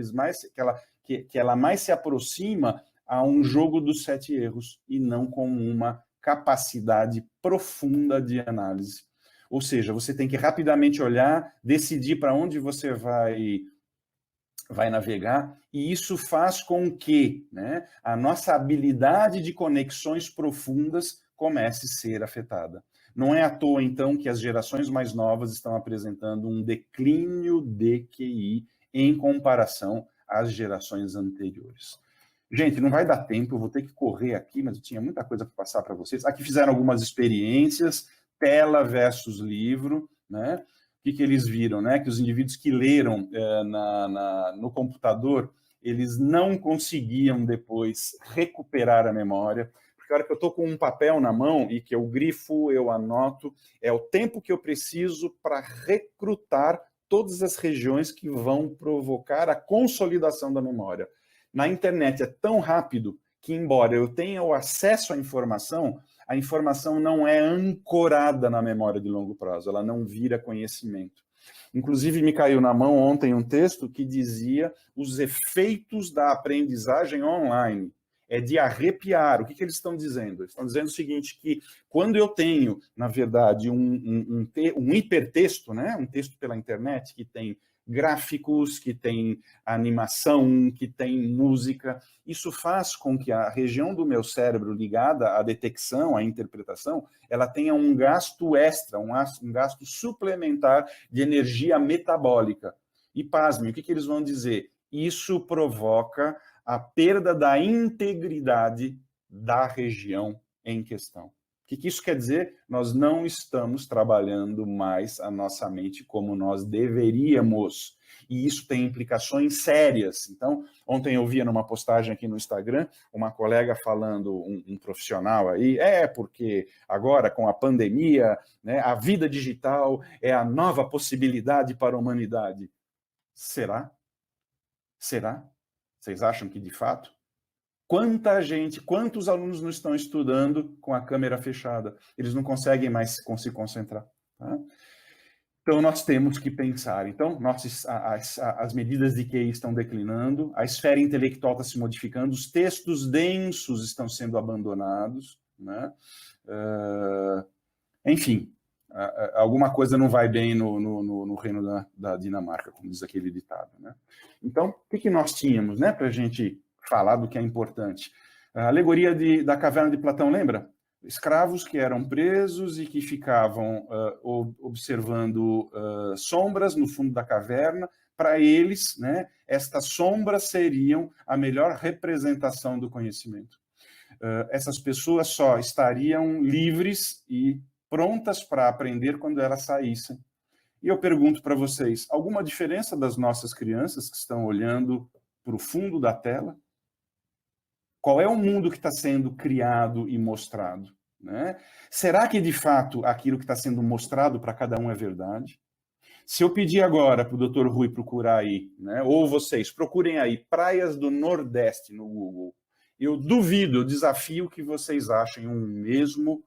ela mais se aproxima a um jogo dos 7 erros e não com uma capacidade profunda de análise. Ou seja, você tem que rapidamente olhar, decidir para onde você vai navegar, e isso faz com que, né, a nossa habilidade de conexões profundas comece a ser afetada. Não é à toa, então, que as gerações mais novas estão apresentando um declínio de QI em comparação às gerações anteriores. Gente, não vai dar tempo, eu vou ter que correr aqui, mas eu tinha muita coisa para passar para vocês. Aqui fizeram algumas experiências, tela versus livro, né? O que eles viram, né? Que os indivíduos que leram no computador, eles não conseguiam depois recuperar a memória, porque a hora que eu estou com um papel na mão e que eu grifo, eu anoto, é o tempo que eu preciso para recrutar todas as regiões que vão provocar a consolidação da memória. Na internet é tão rápido que, embora eu tenha o acesso à informação, a informação não é ancorada na memória de longo prazo, ela não vira conhecimento. Inclusive, me caiu na mão ontem um texto que dizia os efeitos da aprendizagem online. É de arrepiar. O que eles estão dizendo? Eles estão dizendo o seguinte, que quando eu tenho, na verdade, um hipertexto, né? Um texto pela internet que tem gráficos, que tem animação, que tem música. Isso faz com que a região do meu cérebro ligada à detecção, à interpretação, ela tenha um gasto extra, um gasto suplementar de energia metabólica. E pasmem, o que eles vão dizer? Isso provoca a perda da integridade da região em questão. O que isso quer dizer? Nós não estamos trabalhando mais a nossa mente como nós deveríamos. E isso tem implicações sérias. Então, ontem eu via numa postagem aqui no Instagram, uma colega falando, um profissional aí, porque agora com a pandemia, né, a vida digital é a nova possibilidade para a humanidade. Será? Será? Vocês acham que de fato? Quanta gente, quantos alunos não estão estudando com a câmera fechada? Eles não conseguem mais se concentrar. Tá? Então, nós temos que pensar. Então, as medidas de QI estão declinando, a esfera intelectual está se modificando, os textos densos estão sendo abandonados, né? Enfim, alguma coisa não vai bem no reino da Dinamarca, como diz aquele ditado. Né? Então, o que nós tínhamos, né, para a gente falar do que é importante? A alegoria da caverna de Platão, lembra? Escravos que eram presos e que ficavam observando sombras no fundo da caverna. Para eles, né, estas sombras seriam a melhor representação do conhecimento. Essas pessoas só estariam livres e prontas para aprender quando elas saíssem. E eu pergunto para vocês, alguma diferença das nossas crianças que estão olhando para o fundo da tela? Qual é o mundo que está sendo criado e mostrado? Né? Será que, de fato, aquilo que está sendo mostrado para cada um é verdade? Se eu pedir agora para o Dr. Rui procurar aí, né, ou vocês procurem aí, praias do Nordeste no Google, eu duvido, eu desafio que vocês achem um mesmo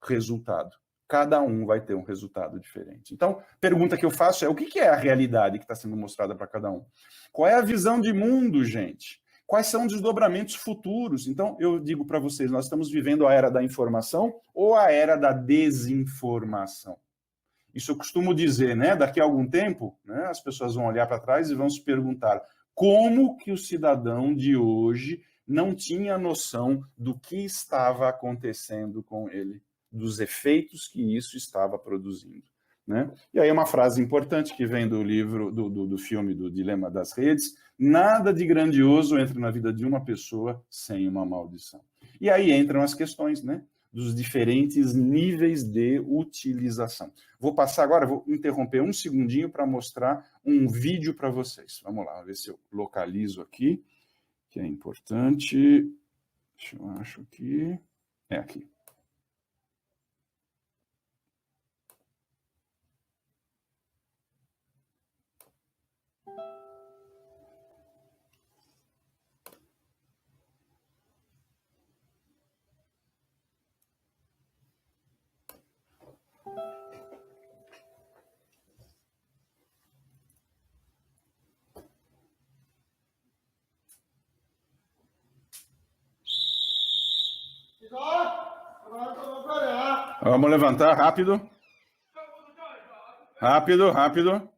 resultado. Cada um vai ter um resultado diferente. Então, pergunta que eu faço é, o que é a realidade que está sendo mostrada para cada um? Qual é a visão de mundo, gente? Quais são os desdobramentos futuros? Então, eu digo para vocês, nós estamos vivendo a era da informação ou a era da desinformação? Isso eu costumo dizer, né? Daqui a algum tempo, né, as pessoas vão olhar para trás e vão se perguntar como que o cidadão de hoje não tinha noção do que estava acontecendo com ele, dos efeitos que isso estava produzindo. Né? E aí uma frase importante que vem do livro, do filme do Dilema das Redes: nada de grandioso entra na vida de uma pessoa sem uma maldição. E aí entram as questões, né, dos diferentes níveis de utilização. Vou passar agora, vou interromper um segundinho para mostrar um vídeo para vocês. Vamos lá, ver se eu localizo aqui, que é importante. Deixa eu acho aqui. É aqui. Vamos levantar, rápido. Rápido, rápido.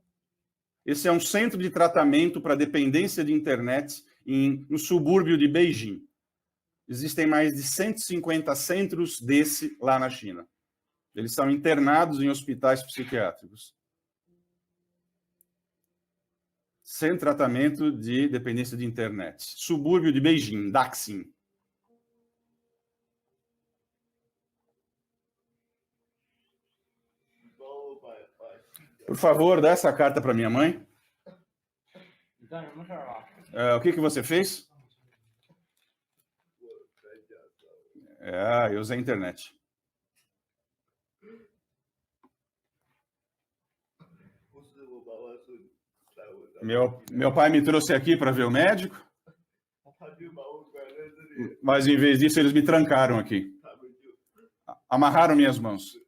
Esse é um centro de tratamento para dependência de internet no subúrbio de Beijing. Existem mais de 150 centros desse lá na China. Eles são internados em hospitais psiquiátricos. Sem tratamento de dependência de internet. Subúrbio de Beijing, Daxing. Por favor, dá essa carta para minha mãe. O que você fez? Eu usei a internet. Meu pai me trouxe aqui para ver o médico, mas em vez disso eles me trancaram aqui. Amarraram minhas mãos.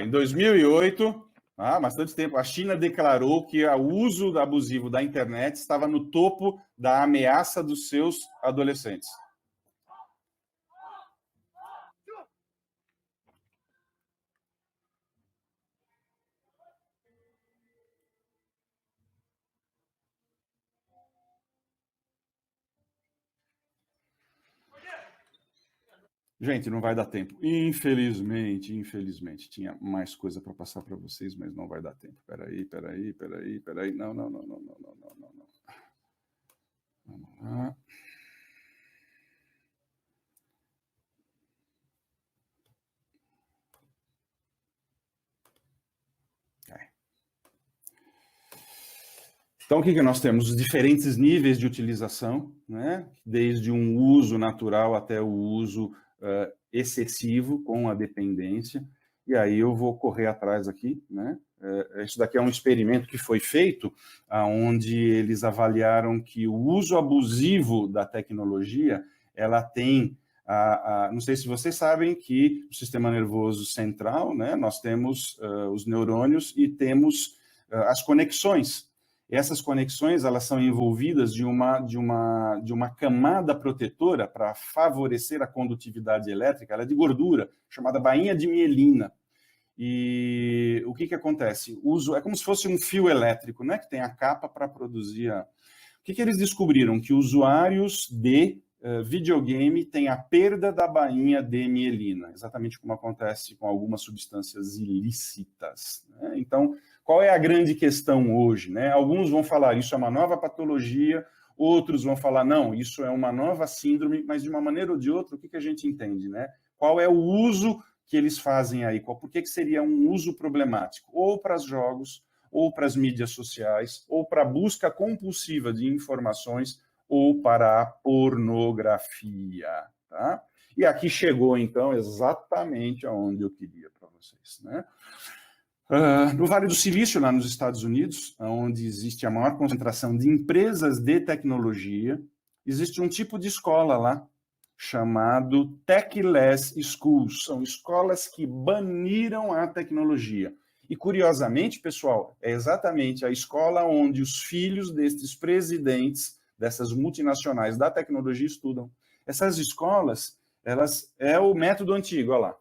Em 2008, há bastante tempo, a China declarou que o uso abusivo da internet estava no topo da ameaça dos seus adolescentes. Gente, não vai dar tempo. Infelizmente. Tinha mais coisa para passar para vocês, mas não vai dar tempo. Peraí. Não. Vamos lá. Então, o que nós temos? Os diferentes níveis de utilização, né? Desde um uso natural até o uso excessivo com a dependência. E aí eu vou correr atrás aqui, né? Isso daqui é um experimento que foi feito, onde eles avaliaram que o uso abusivo da tecnologia, ela tem, não sei se vocês sabem que o sistema nervoso central, né? Nós temos os neurônios e temos as conexões. Essas conexões, elas são envolvidas de uma camada protetora para favorecer a condutividade elétrica, ela é de gordura, chamada bainha de mielina. E o que acontece? É como se fosse um fio elétrico, né, que tem a capa para produzir O que eles descobriram? Que usuários de videogame têm a perda da bainha de mielina, exatamente como acontece com algumas substâncias ilícitas, né? Então, qual é a grande questão hoje, né? Alguns vão falar, isso é uma nova patologia, outros vão falar, não, isso é uma nova síndrome, mas de uma maneira ou de outra, o que a gente entende, né? Qual é o uso que eles fazem aí? Por que seria um uso problemático? Ou para os jogos, ou para as mídias sociais, ou para a busca compulsiva de informações, ou para a pornografia, tá? E aqui chegou, então, exatamente aonde eu queria para vocês, né? No Vale do Silício, lá nos Estados Unidos, onde existe a maior concentração de empresas de tecnologia, existe um tipo de escola lá, chamado Techless Schools. São escolas que baniram a tecnologia. E, curiosamente, pessoal, é exatamente a escola onde os filhos destes presidentes, dessas multinacionais da tecnologia, estudam. Essas escolas, elas é o método antigo, olha lá.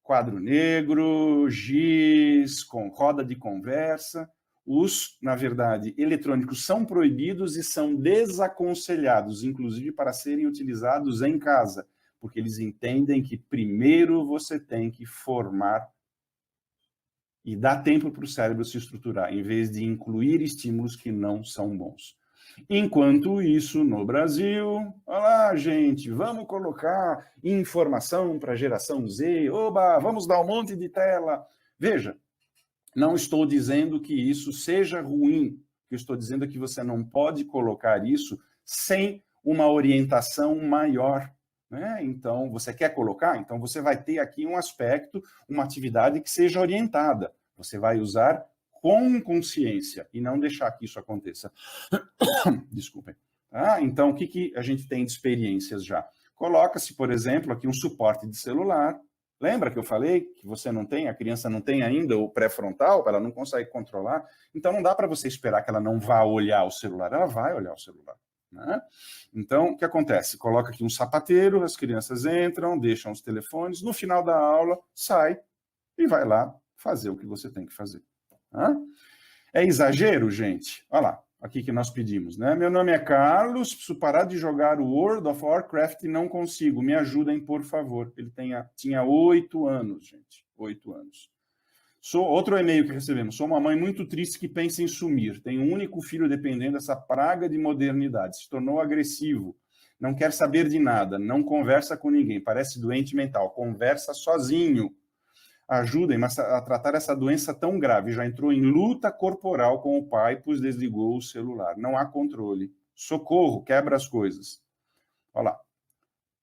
Quadro negro, giz, com roda de conversa. Na verdade, eletrônicos são proibidos e são desaconselhados, inclusive para serem utilizados em casa, porque eles entendem que primeiro você tem que formar e dar tempo para o cérebro se estruturar, em vez de incluir estímulos que não são bons. Enquanto isso, no Brasil, olha lá, gente, vamos colocar informação para a geração Z, oba, vamos dar um monte de tela. Veja, não estou dizendo que isso seja ruim, o que eu estou dizendo é que você não pode colocar isso sem uma orientação maior, né? Então, você quer colocar? Então, você vai ter aqui um aspecto, uma atividade que seja orientada. Você vai usar com consciência e não deixar que isso aconteça. Desculpem. Então, o que a gente tem de experiências já? Coloca-se, por exemplo, aqui um suporte de celular. Lembra que eu falei que você não tem, a criança não tem ainda o pré-frontal, ela não consegue controlar? Então, não dá para você esperar que ela não vá olhar o celular. Ela vai olhar o celular, né? Então, o que acontece? Coloca aqui um sapateiro, as crianças entram, deixam os telefones, no final da aula, sai e vai lá fazer o que você tem que fazer. É exagero, gente? Olha lá, aqui que nós pedimos, né? Meu nome é Carlos, preciso parar de jogar o World of Warcraft e não consigo. Me ajudem, por favor. Ele tinha 8 anos, gente. 8 anos. Outro e-mail que recebemos. Sou uma mãe muito triste que pensa em sumir. Tenho um único filho dependendo dessa praga de modernidade. Se tornou agressivo. Não quer saber de nada. Não conversa com ninguém. Parece doente mental. Conversa sozinho. Ajudem a tratar essa doença tão grave. Já entrou em luta corporal com o pai, pois desligou o celular. Não há controle. Socorro, quebra as coisas. Olha lá.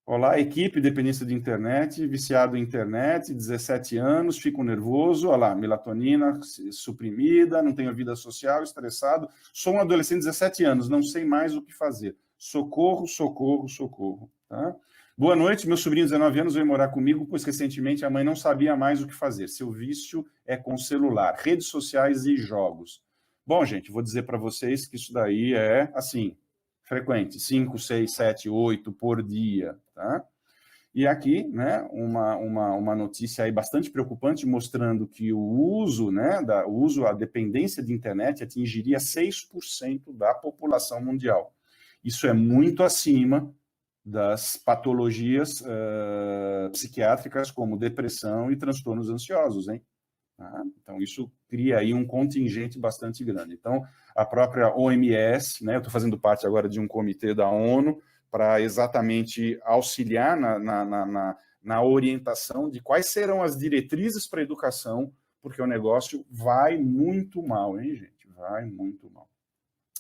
Olá, equipe, dependência de internet, viciado em internet, 17 anos, fico nervoso, olha lá, melatonina suprimida, não tenho vida social, estressado. Sou um adolescente de 17 anos, não sei mais o que fazer. Socorro, socorro, socorro. Tá? Boa noite, meu sobrinho de 19 anos veio morar comigo, pois recentemente a mãe não sabia mais o que fazer. Seu vício é com celular, redes sociais e jogos. Bom, gente, vou dizer para vocês que isso daí é, assim, frequente, 5, 6, 7, 8 por dia, tá? E aqui, né, uma notícia aí bastante preocupante, mostrando que o uso, né, a dependência de internet atingiria 6% da população mundial. Isso é muito acima das patologias psiquiátricas como depressão e transtornos ansiosos, hein? Tá? Então, isso cria aí um contingente bastante grande. Então, a própria OMS, né, eu estou fazendo parte agora de um comitê da ONU para exatamente auxiliar na orientação de quais serão as diretrizes para a educação, porque o negócio vai muito mal, hein, gente? Vai muito mal.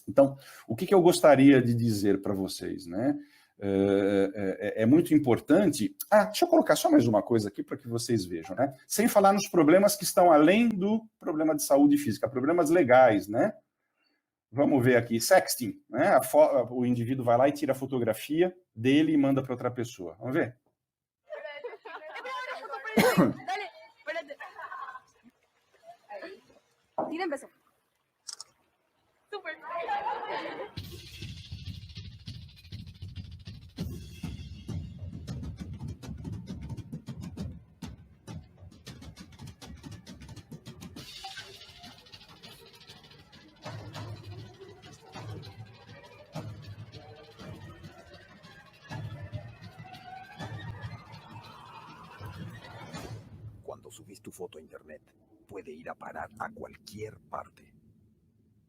Então, o que eu gostaria de dizer para vocês, né? É muito importante... deixa eu colocar só mais uma coisa aqui para que vocês vejam, né? Sem falar nos problemas que estão além do problema de saúde física, problemas legais, né? Vamos ver aqui, sexting, né? O indivíduo vai lá e tira a fotografia dele e manda para outra pessoa. Vamos ver? Dale, espérate. Tira, empezó. Súper. Cuando subís tu foto a internet, puede ir a parar a cualquier parte.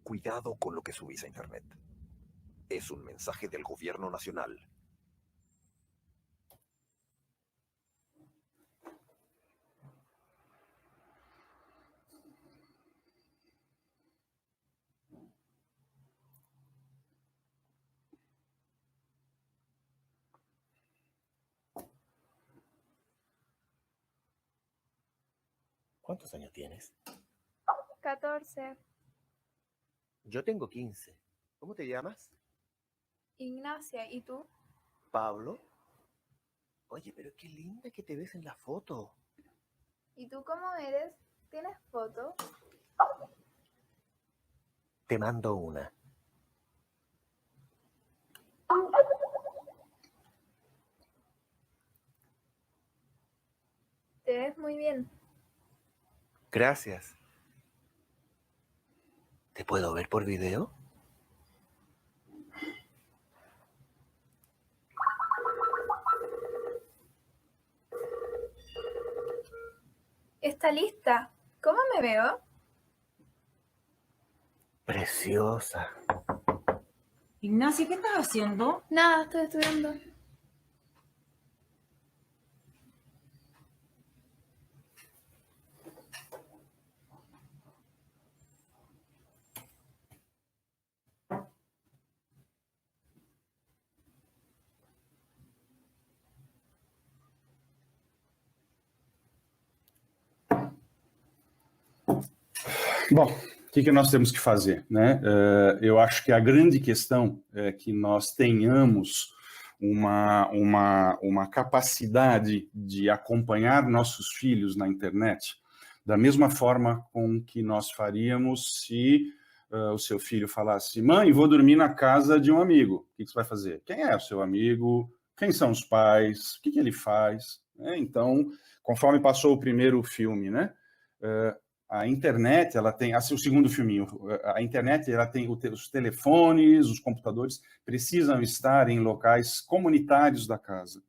Cuidado con lo que subís a internet. Es un mensaje del gobierno nacional. ¿Cuántos años tienes? 14. Yo tengo 15. ¿Cómo te llamas? Ignacia, ¿y tú? Pablo. Oye, pero qué linda que te ves en la foto. ¿Y tú cómo eres? ¿Tienes foto? Te mando una. Te ves muy bien. Gracias. ¿Te puedo ver por video? Está lista. ¿Cómo me veo? Preciosa. Ignacia, ¿qué estás haciendo? Nada, estoy estudiando. Bom, o que nós temos que fazer, né? Eu acho que a grande questão é que nós tenhamos uma capacidade de acompanhar nossos filhos na internet da mesma forma com que nós faríamos se o seu filho falasse: mãe, vou dormir na casa de um amigo. O que você vai fazer? Quem é o seu amigo? Quem são os pais? O que ele faz? Então, conforme passou o primeiro filme, né? A internet, ela tem, o segundo filminho, a internet, ela tem os telefones, os computadores precisam estar em locais comunitários da casa.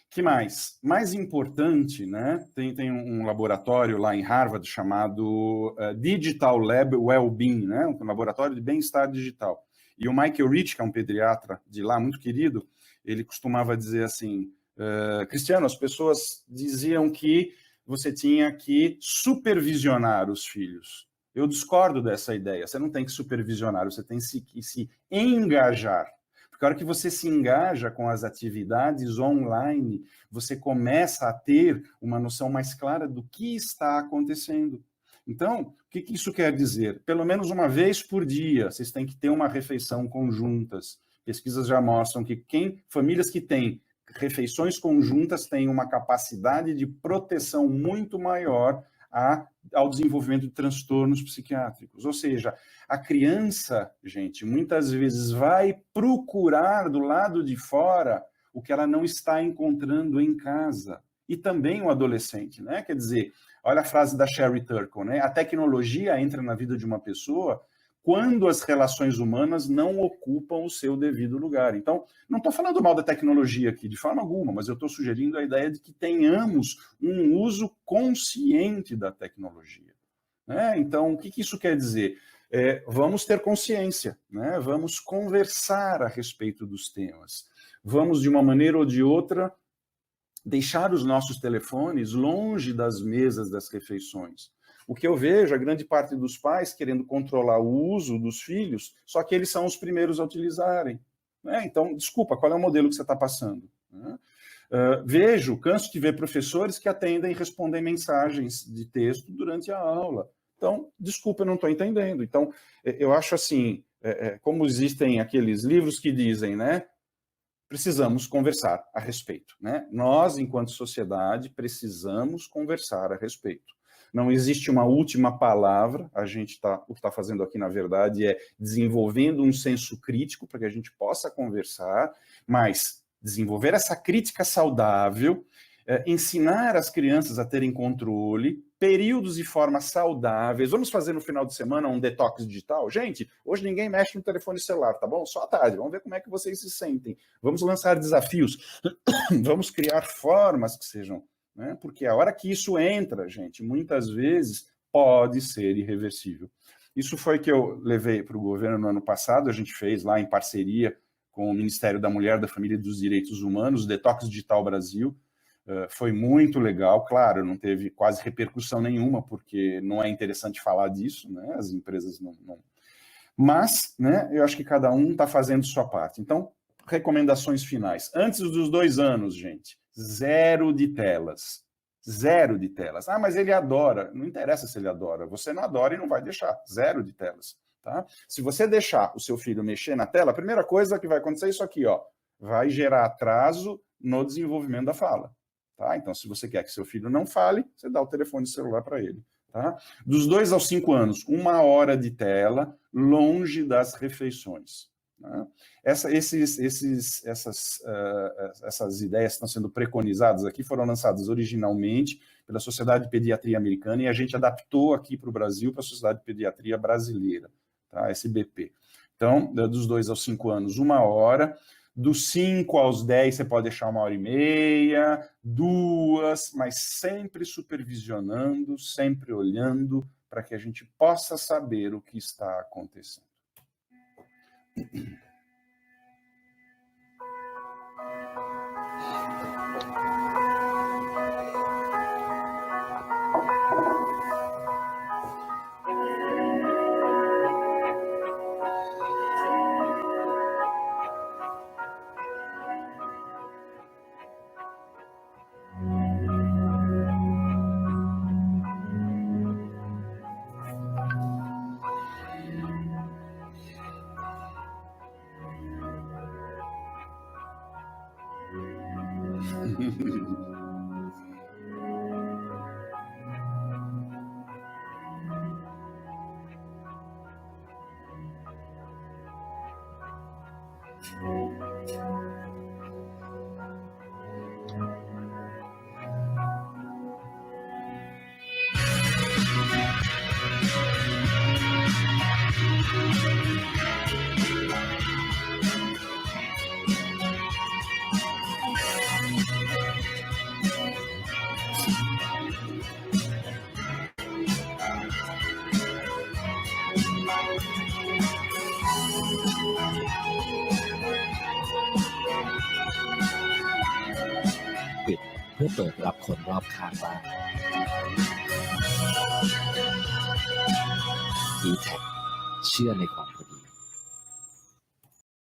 Que mais? Mais importante, né? Tem um laboratório lá em Harvard chamado Digital Lab Wellbeing, né? Um laboratório de bem-estar digital. E o Michael Rich, que é um pediatra de lá, muito querido, ele costumava dizer assim: Cristiano, as pessoas diziam que você tinha que supervisionar os filhos. Eu discordo dessa ideia. Você não tem que supervisionar, você tem que se engajar. Porque a hora que você se engaja com as atividades online, você começa a ter uma noção mais clara do que está acontecendo. Então, o que isso quer dizer? Pelo menos uma vez por dia, vocês têm que ter uma refeição conjuntas. Pesquisas já mostram que famílias que têm refeições conjuntas têm uma capacidade de proteção muito maior ao desenvolvimento de transtornos psiquiátricos. Ou seja, a criança, gente, muitas vezes vai procurar do lado de fora o que ela não está encontrando em casa. E também o adolescente, né? Quer dizer, olha a frase da Sherry Turkle, né? A tecnologia entra na vida de uma pessoa quando as relações humanas não ocupam o seu devido lugar. Então, não estou falando mal da tecnologia aqui, de forma alguma, mas eu estou sugerindo a ideia de que tenhamos um uso consciente da tecnologia. Né? Então, o que isso quer dizer? Vamos ter consciência, né? Vamos conversar a respeito dos temas. Vamos, de uma maneira ou de outra, deixar os nossos telefones longe das mesas das refeições. O que eu vejo, a grande parte dos pais querendo controlar o uso dos filhos, só que eles são os primeiros a utilizarem. Né? Então, desculpa, qual é o modelo que você está passando? Né? Canso de ver professores que atendem e respondem mensagens de texto durante a aula. Então, desculpa, eu não estou entendendo. Então, eu acho assim, como existem aqueles livros que dizem, né? Precisamos conversar a respeito. Né? Nós, enquanto sociedade, precisamos conversar a respeito. Não existe uma última palavra, o que está fazendo aqui, na verdade, é desenvolvendo um senso crítico para que a gente possa conversar, mas desenvolver essa crítica saudável, ensinar as crianças a terem controle, períodos e formas saudáveis. Vamos fazer no final de semana um detox digital? Gente, hoje ninguém mexe no telefone celular, tá bom? Só à tarde, vamos ver como é que vocês se sentem. Vamos lançar desafios, vamos criar formas que sejam... Né? Porque a hora que isso entra, gente, muitas vezes pode ser irreversível. Isso foi que eu levei para o governo no ano passado, a gente fez lá em parceria com o Ministério da Mulher, da Família e dos Direitos Humanos, o Detox Digital Brasil. Foi muito legal, claro, não teve quase repercussão nenhuma, porque não é interessante falar disso, né? As empresas não... Mas, né, eu acho que cada um está fazendo sua parte. Então, recomendações finais. Antes dos 2 anos, gente, 0 de telas. 0 de telas. Ah, mas ele adora. Não interessa se ele adora. Você não adora e não vai deixar. 0 de telas. Tá? Se você deixar o seu filho mexer na tela, a primeira coisa que vai acontecer é isso aqui, ó. Vai gerar atraso no desenvolvimento da fala. Tá? Então, se você quer que seu filho não fale, você dá o telefone celular para ele. Tá? Dos 2 aos 5 anos, 1 hora de tela, longe das refeições. Né? Essas ideias que estão sendo preconizadas aqui foram lançadas originalmente pela Sociedade de Pediatria Americana e a gente adaptou aqui para o Brasil, para a Sociedade de Pediatria Brasileira, tá? SBP. Então, dos 2 aos 5 anos, 1 hora. Dos 5 aos 10, você pode deixar 1h30, 2, mas sempre supervisionando, sempre olhando, para que a gente possa saber o que está acontecendo.ปิดเพื่อเปิดรับคนรอบข้างบ้าง e-tag เชื่อในความ